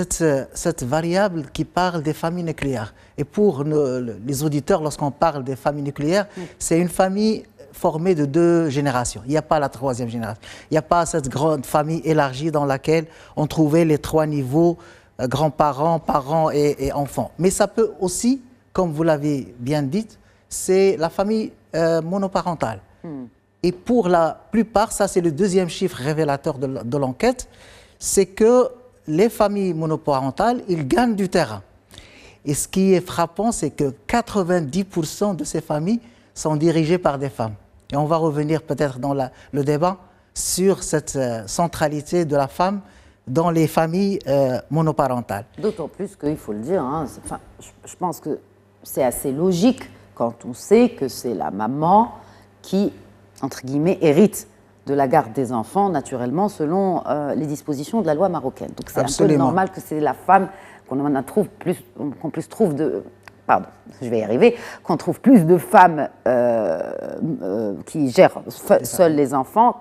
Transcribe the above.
cette variable qui parle des familles nucléaires. Et pour les auditeurs, lorsqu'on parle des familles nucléaires, c'est une famille formée de 2 générations. Il n'y a pas la 3e génération. Il n'y a pas cette grande famille élargie dans laquelle on trouvait les 3 niveaux, grands-parents, parents et enfants. Mais ça peut aussi, comme vous l'avez bien dit, c'est la famille monoparentale. Et pour la plupart, ça c'est le 2e chiffre révélateur de l'enquête, c'est que les familles monoparentales, ils gagnent du terrain. Et ce qui est frappant, c'est que 90% de ces familles sont dirigées par des femmes. Et on va revenir peut-être dans le débat sur cette centralité de la femme dans les familles monoparentales. D'autant plus qu'il faut le dire, hein, je pense que c'est assez logique quand on sait que c'est la maman qui, entre guillemets, hérite de la garde des enfants, naturellement, selon les dispositions de la loi marocaine. Donc c'est un peu normal que c'est la femme qu'on trouve plus de femmes qui gèrent seules les enfants